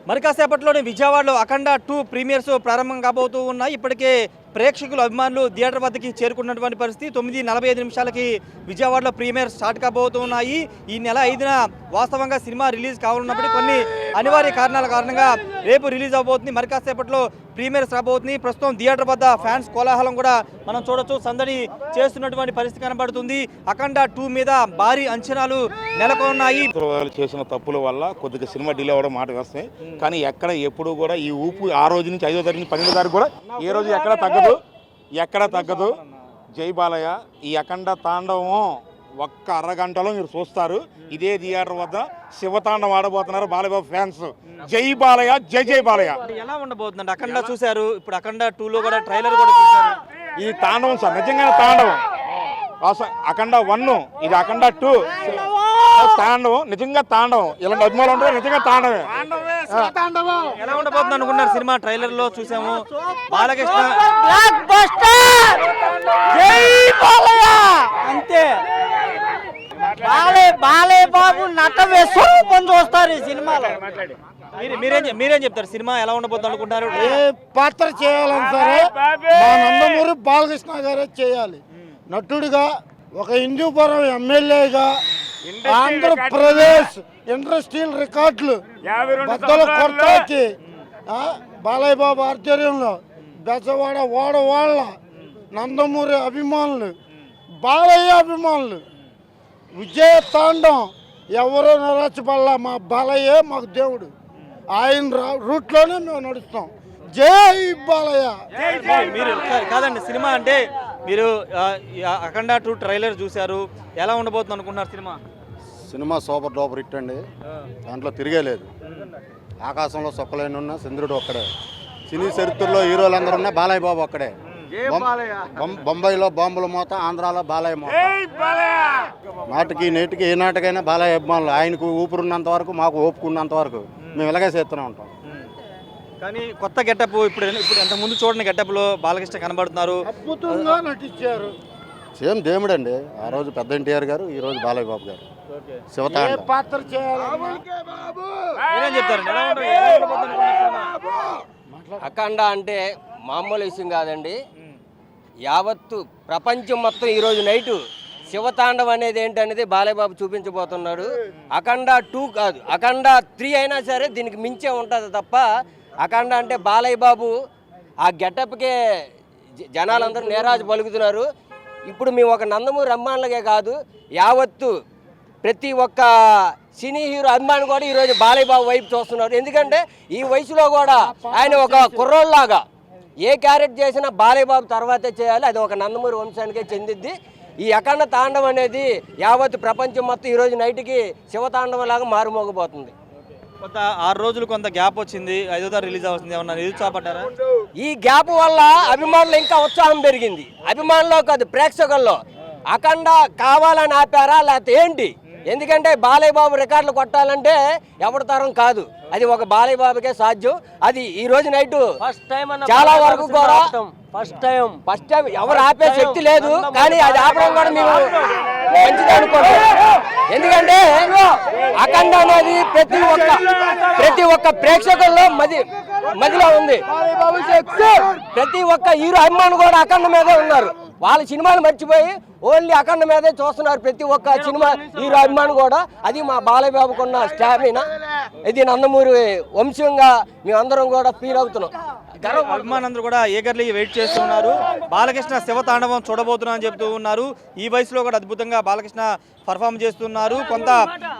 మరి కాసేపట్లోనే విజయవాడలో అఖండ 2 ప్రీమియర్స్ ప్రారంభం కాబోతూ ఉన్నాయి. ఇప్పటికే ప్రేక్షకులు అభిమానులు థియేటర్ వద్దకి చేరుకున్నటువంటి పరిస్థితి. 9:45 విజయవాడలో ప్రీమియర్ స్టార్ట్ కాబోతూ ఉన్నాయి. ఈ నెల 5న వాస్తవంగా సినిమా రిలీజ్ కావాలన్నప్పటికీ కొన్ని అనివార్య కారణాల కారణంగా రేపు రిలీజ్ అవబోతుంది. మరి కాసేపట్లో ప్రీమియర్స్ రాబోతుంది. ప్రస్తుతం థియేటర్ వద్ద ఫ్యాన్స్ కోలాహలం కూడా మనం చూడొచ్చు, సందడి చేస్తున్నటువంటి పరిస్థితి కనబడుతుంది. అఖండ 2 మీద భారీ అంచనాలు నెలకొన్నాయి. చేసిన తప్పుల వల్ల కొద్దిగా సినిమా డిలే అవ్వడం మాట వస్తాయి, కానీ ఎక్కడ ఎప్పుడు కూడా ఈ ఊపు ఆ రోజు నుంచి 5వ తారీఖు 12వ తారీఖు కూడా ఏ రోజు ఎక్కడ తగ్గదు. జై బాలయ్య. ఈ అఖండ తాండవం ఒక్క అరగంటలో మీరు చూస్తారు. ఇదే థియేటర్ వద్ద శివతాండవం ఆడబోతున్నారు బాలయ్యబాబు ఫ్యాన్స్. జై బాలయ్య, జై జై బాలయ్య. ఎలా ఉండబోతుందండి? అఖండ చూశారు, ఇప్పుడు అఖండ 2లో కూడా ట్రైలర్ కూడా చూశారు. ఈ తాండవం సార్ నిజంగానే తాండవం. అఖండ 1, ఇది అఖండ 2 తాండవం, నిజంగా తాండవం. ఇలాంటి అభిమానులు ఉంటారు, నిజంగా తాండవే. ఎలా ఉండబోతుంది అనుకున్నారు? సినిమా ట్రైలర్ లో చూసాము, బాలకృష్ణ అంతే. బాలయ్య బాబు నట స్వరూపం చూస్తారు ఈ సినిమాలో. మీరేం చెప్తారు? సినిమా ఎలా ఉండబోతుంది అనుకుంటారు? ఏ పాత్ర చేయాలని సరే మా నందమూరి బాలకృష్ణ గారే చేయాలి. నటుడిగా, ఒక హిందూపురం ఎమ్మెల్యేగా ఆంధ్రప్రదేశ్ ఇండస్ట్రియల్ రికార్డులు బద్దలు కొడతాకి బాలయ్య బాబు ఆధ్వర్యంలో బెజవాడ ఓడవాళ్ళ నందమూరి అభిమానులు, బాలయ్య అభిమానులు విజయ తాండం ఎవరో నరచబల్లా. మా బాలయ్యే మాకు దేవుడు, ఆయన రూట్లోనే మేము నడుస్తాం. జై బాలయ్య. మీరు కాదండి, సినిమా అంటే మీరు అఖండ 2 ట్రైలర్ చూశారు, ఎలా ఉండబోతుంది అనుకుంటున్నారు? సినిమా సూపర్ డూపర్ హిట్ అండి, దాంట్లో తిరిగేలేదు. ఆకాశంలో సొక్కలేని ఉన్న చంద్రుడు ఒక్కడే. సినీ చరిత్రలో హీరోలు ఉన్నా బాలయ్య బాబు ఒక్కడే. బొంబాయిలో బాంబుల మోత, ఆంధ్రాలో బాలయ్య మోత. నాటికి నేటికి ఏ నాటికైనా బాలయ్య అభిమానులు. ఆయనకు ఊపిరున్నంత వరకు, మాకు ఓపుకున్నంత వరకు మేము ఇలాగే చేస్తూనే ఉంటాం. కానీ కొత్త గెటప్ ఇప్పుడు ఎంత ముందు చూడని గెటప్ లో బాలకృష్ణ కనబడుతున్నారు, అద్భుతంగా నటించారు. సేమ్ దేవుడండి. ఆ రోజు పెద్ద ఎన్టీఆర్ గారు, ఈ రోజు బాలయ్య బాబు గారు. శివతాండ పాత్ర చేయాలి. అఖండ అంటే మామూలు విషయం కాదండి. యావత్తు ప్రపంచం మొత్తం ఈరోజు నైటు శివతాండం అనేది ఏంటనేది బాలయ్య బాబు చూపించబోతున్నాడు. అఖండ 2 కాదు, అఖండ 3 అయినా సరే దీనికి మించే ఉంటుంది తప్ప. అఖండ అంటే బాలయ్య బాబు ఆ గెటప్కే జనాలందరూ నేరాజు పలుకుతున్నారు. ఇప్పుడు మేము ఒక నందమూరి అభిమానులకే కాదు, యావత్తు ప్రతి ఒక్క సినీ హీరో అభిమాని కూడా ఈరోజు బాలయ్య బాబు వైపు చూస్తున్నారు. ఎందుకంటే ఈ వయసులో కూడా ఆయన ఒక కుర్రోళ్ళలాగా ఏ క్యారెక్టర్ చేసినా బాలయ్య బాబు తర్వాతే చేయాలి. అది ఒక నందమూరి వంశానికే చెందిద్ది. ఈ అఖండ తాండవం అనేది యావత్ ప్రపంచం మొత్తం ఈరోజు నైట్కి శివతాండవం లాగా మారుమోగబోతుంది. కొంత 6 రోజులు కొంత గ్యాప్ వచ్చింది, 5వ తారీఖు రిలీజ్ అవుతుంది, ఏమన్నా నిరుత్సాహపడ్డారా? ఈ గ్యాప్ వల్ల అభిమానులు ఇంకా ఉత్సాహం పెరిగింది. అభిమానుల్లో కాదు, ప్రేక్షకుల్లో. అఖండ కావాలని ఆపారా లేకపోతే ఏంటి? ఎందుకంటే బాలయ్య బాబు రికార్డులు కొట్టాలంటే ఎవరి తరం కాదు, అది ఒక బాలయ్య బాబుకే సాధ్యం. అది ఈ రోజు నైట్ చాలా వరకు కూడా ఫస్ట్ టైం ఎవరు ఆపే శక్తి లేదు, కానీ అది ఆపడం కూడా మేము మంచిది అనుకుంటాం. ఎందుకంటే అఖండ అనేది ప్రతి ఒక్క ప్రేక్షకుల్లో మదిలో ఉంది. ప్రతి ఒక్క హీరో అభిమానులు కూడా అఖండ మీదే ఉన్నారు. వాళ్ళ సినిమాలు మర్చిపోయి ఓన్లీ అఖండ మీదే చూస్తున్నారు ప్రతి ఒక్క సినిమా హీరో అభిమాని కూడా. అది మా బాలయ్య బాబుకున్న స్టామినా. ఇది నందమూరి వంశంగా మేమందరం కూడా ఫీల్ అవుతున్నాం. అభిమానులందరూ కూడా ఏగర్లీ వెయిట్ చేస్తున్నారు. బాలకృష్ణ శివతాండవం చూడబోతున్నా అని చెప్తూ ఉన్నారు. ఈ వయసులో కూడా అద్భుతంగా బాలకృష్ణ పర్ఫామ్ చేస్తున్నారు. కొంత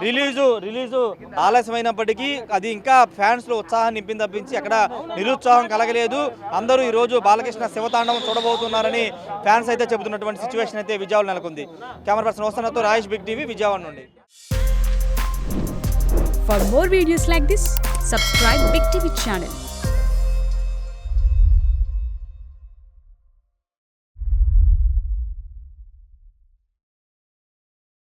రిలీజు ఆలస్యమైనప్పటికీ అది ఇంకా ఫ్యాన్స్ లో ఉత్సాహాన్ని నింపింది తప్పించి అక్కడ నిరుత్సాహం కలగలేదు. అందరూ ఈ రోజు బాలకృష్ణ శివతాండవం చూడబోతున్నారని ఫ్యాన్స్ అయితే చెబుతున్నటువంటి సిచ్యువేషన్ అయితే విజయవాడ నెలకొంది. కెమెరా పర్సన్ వస్తున్నతో రాయేష్, బిగ్ టీవీ, విజయవాడ నుండి. For more videos like this, subscribe Big TV channel.